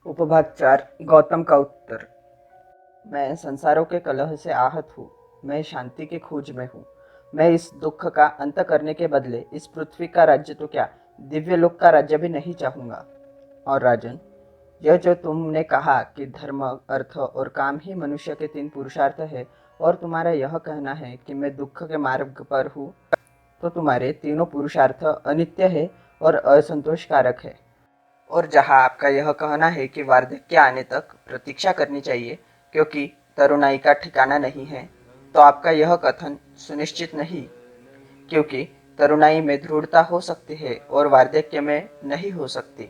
उपभाग 4 गौतम का उत्तर। मैं संसारों के कलह से आहत हूँ। मैं शांति की खोज में हूँ। मैं इस दुख का अंत करने के बदले इस पृथ्वी का राज्य तो क्या, दिव्य लोक का राज्य भी नहीं चाहूंगा। और राजन, यह जो तुमने कहा कि धर्म, अर्थ और काम ही मनुष्य के 3 पुरुषार्थ है, और तुम्हारा यह कहना है कि मैं दुख के मार्ग पर हूँ, तो तुम्हारे तीनों पुरुषार्थ अनित्य है और असंतोषकारक है। और जहाँ आपका यह कहना है कि वार्धक्य आने तक प्रतीक्षा करनी चाहिए क्योंकि तरुणाई का ठिकाना नहीं है, तो आपका यह कथन सुनिश्चित नहीं, क्योंकि तरुणाई में दृढ़ता हो सकती है और वार्धक्य में नहीं हो सकती।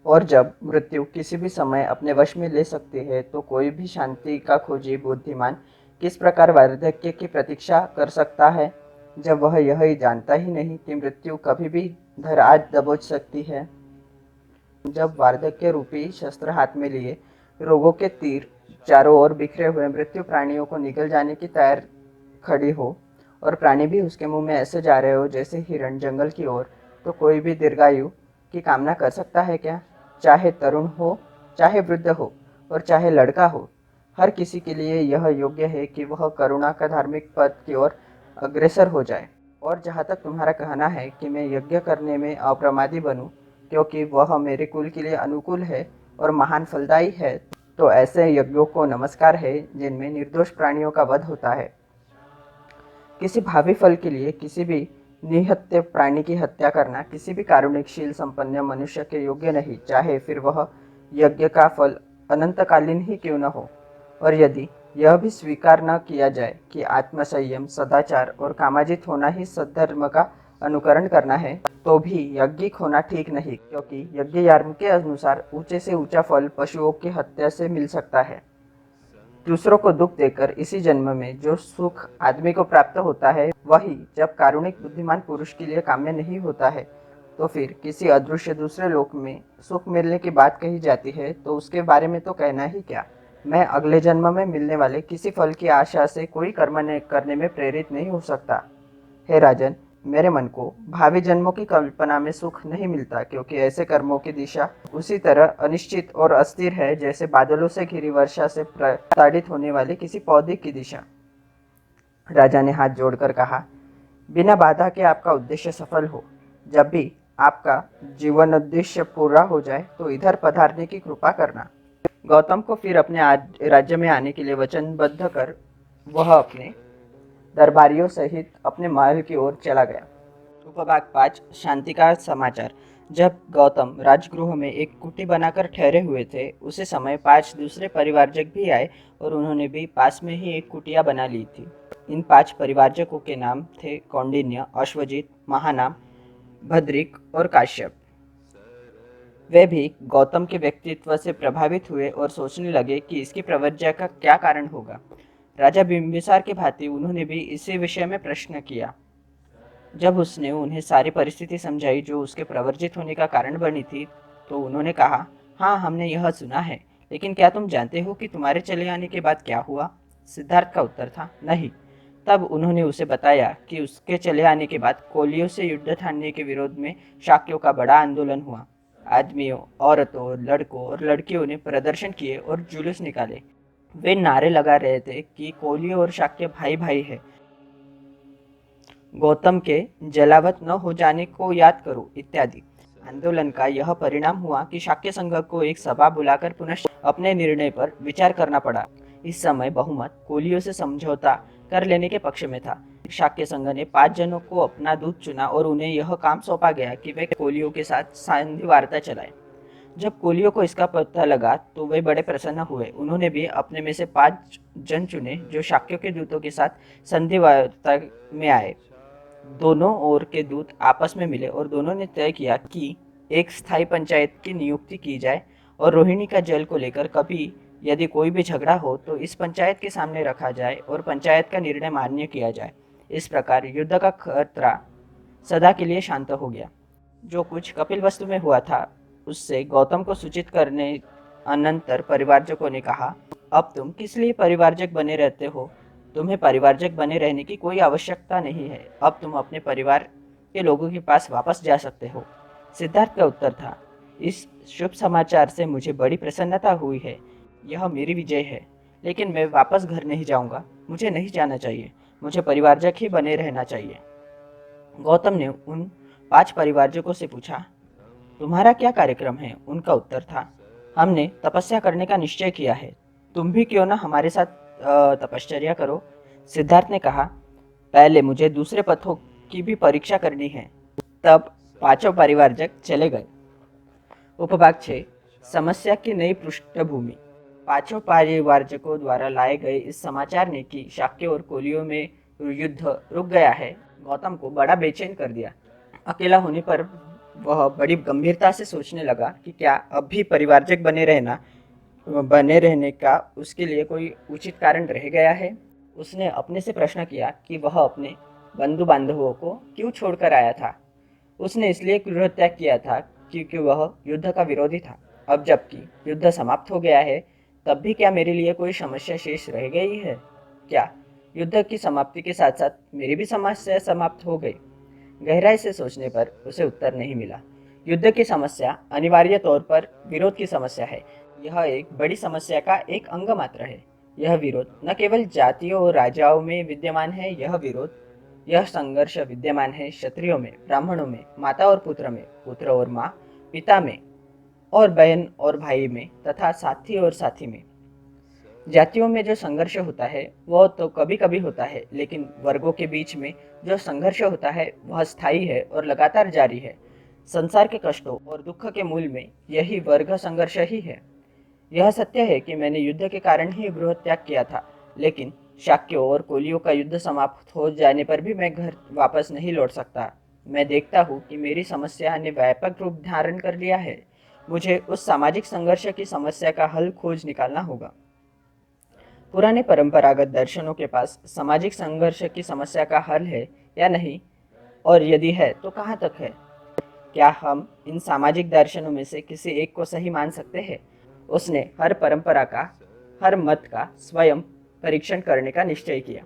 और जब मृत्यु किसी भी समय अपने वश में ले सकती है, तो कोई भी शांति का खोजी बुद्धिमान किस प्रकार वार्धक्य की प्रतीक्षा कर सकता है, जब वह यह ही जानता ही नहीं कि मृत्यु कभी भी धर आज दबोच सकती है। जब वार्धक्य रूपी शस्त्र हाथ में लिए रोगों के तीर चारों ओर बिखरे हुए मृत्यु प्राणियों को निगल जाने की तैयार खड़ी हो, और प्राणी भी उसके मुंह में ऐसे जा रहे हो जैसे हिरण जंगल की ओर, तो कोई भी दीर्घायु की कामना कर सकता है क्या? चाहे तरुण हो, चाहे वृद्ध हो, और चाहे लड़का हो, हर किसी के लिए यह योग्य है कि वह करुणा का धार्मिक पद की ओर अग्रसर हो जाए। और जहाँ तक तुम्हारा कहना है कि मैं यज्ञ करने में अप्रमादी बनूं क्योंकि वह मेरे कुल के लिए अनुकूल है और महान फलदायी है, तो ऐसे यज्ञों को नमस्कार है जिनमें निर्दोष प्राणियों का वध होता है। किसी भावी फल के लिए किसी भी निहत्य प्राणी की हत्या करना किसी भी कारुणिकशील संपन्न मनुष्य के योग्य नहीं, चाहे फिर वह यज्ञ का फल अनंतकालीन ही क्यों न हो। और यदि यह भी स्वीकार न किया जाए कि आत्मसंयम, सदाचार और कामाजित होना ही सद्धर्म का अनुकरण करना है, तो भी यज्ञिक होना ठीक नहीं, क्योंकि यज्ञ यार्म के अनुसार ऊंचे से ऊंचा फल पशुओं की हत्या से मिल सकता है। दूसरों को दुख देकर इसी जन्म में जो सुख आदमी को प्राप्त होता है, वही जब कारुणिक बुद्धिमान पुरुष के लिए काम्य नहीं होता है, तो फिर किसी अदृश्य दूसरे लोक में सुख मिलने की बात कही जाती है, तो उसके बारे में तो कहना ही क्या। मैं अगले जन्म में मिलने वाले किसी फल की आशा से कोई कर्म करने में प्रेरित नहीं हो सकता। हे राजन, मेरे मन को भावी जन्मों की कल्पना में सुख नहीं मिलता, क्योंकि ऐसे कर्मों की दिशा उसी तरह अनिश्चित और अस्थिर है जैसे बादलों से घिरी वर्षा से प्रताड़ित होने वाले किसी पौधे की दिशा। राजा ने हाथ जोड़कर कहा, बिना बाधा के आपका उद्देश्य सफल हो। जब भी आपका जीवन उद्देश्य पूरा हो जाए तो इधर पधारने की कृपा करना। गौतम को फिर अपने राज्य में आने के लिए वचनबद्ध कर वह अपने दरबारियों सहित अपने महल की ओर चला गया। उपभाग 5 शांति का समाचार। जब गौतम राजगृह में एक कुटी बनाकर ठहरे हुए थे, उसी समय 5 दूसरे परिवारजक भी आए और उन्होंने भी पास में ही एक कुटिया बना ली थी। इन 5 परिवारजकों के नाम थे कौंडिन्य, अश्वजित, महानाम, भद्रिक और काश्यप। वे भी गौतम के व्यक्तित्व से प्रभावित हुए और सोचने लगे कि इसकी प्रवृत्ति का क्या कारण होगा। राजा बिंबिसार के भांति उन्होंने भी इसी विषय में प्रश्न किया। जब उसने उन्हें सारी परिस्थिति समझाई जो उसके प्रवर्जित होने का कारण बनी थी, तो उन्होंने कहा, हाँ, हमने यह सुना है, लेकिन क्या तुम जानते हो कि तुम्हारे चले आने के बाद क्या हुआ? सिद्धार्थ का उत्तर था, नहीं। तब उन्होंने उसे बताया कि उसके चले आने के बाद कोलियों से युद्ध ठानने के विरोध में शाक्यों का बड़ा आंदोलन हुआ। आदमियों, औरतों, लड़कों और लड़कियों ने प्रदर्शन किए और जुलूस निकाले। वे नारे लगा रहे थे कि कोलियों और शाक्य भाई भाई है, गौतम के जलावत न हो जाने को याद करो, इत्यादि। आंदोलन का यह परिणाम हुआ कि शाक्य संघ को एक सभा बुलाकर पुनः अपने निर्णय पर विचार करना पड़ा। इस समय बहुमत कोलियों से समझौता कर लेने के पक्ष में था। शाक्य संघ ने 5 जनों को अपना दूत चुना और उन्हें यह काम सौंपा गया कि वे कोलियों के साथ संधि वार्ता चलाए। जब कोलियों को इसका पता लगा तो वे बड़े प्रसन्न हुए। उन्होंने भी अपने में से 5 जन चुने जो शाक्यों के दूतों के साथ संधि वार्ता में आए। दोनों ओर के दूत आपस में मिले और दोनों ने तय किया कि एक स्थायी पंचायत की नियुक्ति की जाए और रोहिणी का जल को लेकर कभी यदि कोई भी झगड़ा हो तो इस पंचायत के सामने रखा जाए और पंचायत का निर्णय मान्य किया जाए। इस प्रकार युद्ध का खतरा सदा के लिए शांत हो गया। जो कुछ कपिलवस्तु में हुआ था उससे गौतम को सूचित करने अनंतर परिवारजकों ने कहा, अब तुम किस लिए परिवारजक बने रहते हो? तुम्हें परिवारजक बने रहने की कोई आवश्यकता नहीं है। अब तुम अपने परिवार के लोगों के पास वापस जा सकते हो। सिद्धार्थ का उत्तर था, इस शुभ समाचार से मुझे बड़ी प्रसन्नता हुई है। यह मेरी विजय है। लेकिन मैं वापस घर नहीं जाऊंगा। मुझे नहीं जाना चाहिए। मुझे परिवारजक ही बने रहना चाहिए। गौतम ने उन 5 परिवारजकों से पूछा, तुम्हारा क्या कार्यक्रम है? उनका उत्तर था, हमने तपस्या करने का निश्चय किया है। तुम भी क्यों ना हमारे साथ तपश्चर्या करो। सिद्धार्थ ने कहा, पहले मुझे दूसरे पथों की भी परीक्षा करनी है। तब 5 परिवारजक चले गए। उपभाग 6, समस्या की नई पृष्ठभूमि। 5 परिवारजकों द्वारा लाए गए इस समाचार ने कि शाक्य और कोलियों में युद्ध रुक गया है, गौतम को बड़ा बेचैन कर दिया। अकेला होने पर वह बड़ी गंभीरता से सोचने लगा कि क्या अब भी परिवारजक बने रहने का उसके लिए कोई उचित कारण रह गया है। उसने अपने से प्रश्न किया कि वह अपने बंधु बांधवों को क्यों छोड़कर आया था। उसने इसलिए गृह त्याग किया था क्योंकि वह युद्ध का विरोधी था। अब जबकि युद्ध समाप्त हो गया है, तब भी क्या मेरे लिए कोई समस्या शेष रह गई है? क्या युद्ध की समाप्ति के साथ साथ मेरी भी समस्या समाप्त हो गई? गहराई से सोचने पर उसे उत्तर नहीं मिला। युद्ध की समस्या अनिवार्य तौर पर विरोध की समस्या है। यह एक बड़ी समस्या का एक अंग मात्र है। यह विरोध न केवल जातियों और राजाओं में विद्यमान है, यह संघर्ष विद्यमान है क्षत्रियों में, ब्राह्मणों में, माता और पुत्र में, पुत्र और माँ, पिता में और बहन और भाई में, तथा साथी और साथी में। जातियों में जो संघर्ष होता है वह तो कभी कभी होता है, लेकिन वर्गों के बीच में जो संघर्ष होता है वह स्थायी है और लगातार जारी है। संसार के कष्टों और दुख के मूल में यही वर्ग संघर्ष ही है। यह सत्य है कि मैंने युद्ध के कारण ही गृह त्याग किया था, लेकिन शाक्यों और कोलियों का युद्ध समाप्त हो जाने पर भी मैं घर वापस नहीं लौट सकता। मैं देखता हूँ कि मेरी समस्या ने व्यापक रूप धारण कर लिया है। मुझे उस सामाजिक संघर्ष की समस्या का हल खोज निकालना होगा। पुराने परंपरागत दर्शनों के पास सामाजिक संघर्ष की समस्या का हल है या नहीं, और यदि है तो कहाँ तक है? क्या हम इन सामाजिक दर्शनों में से किसी एक को सही मान सकते हैं? उसने हर परंपरा का, हर मत का स्वयं परीक्षण करने का निश्चय किया।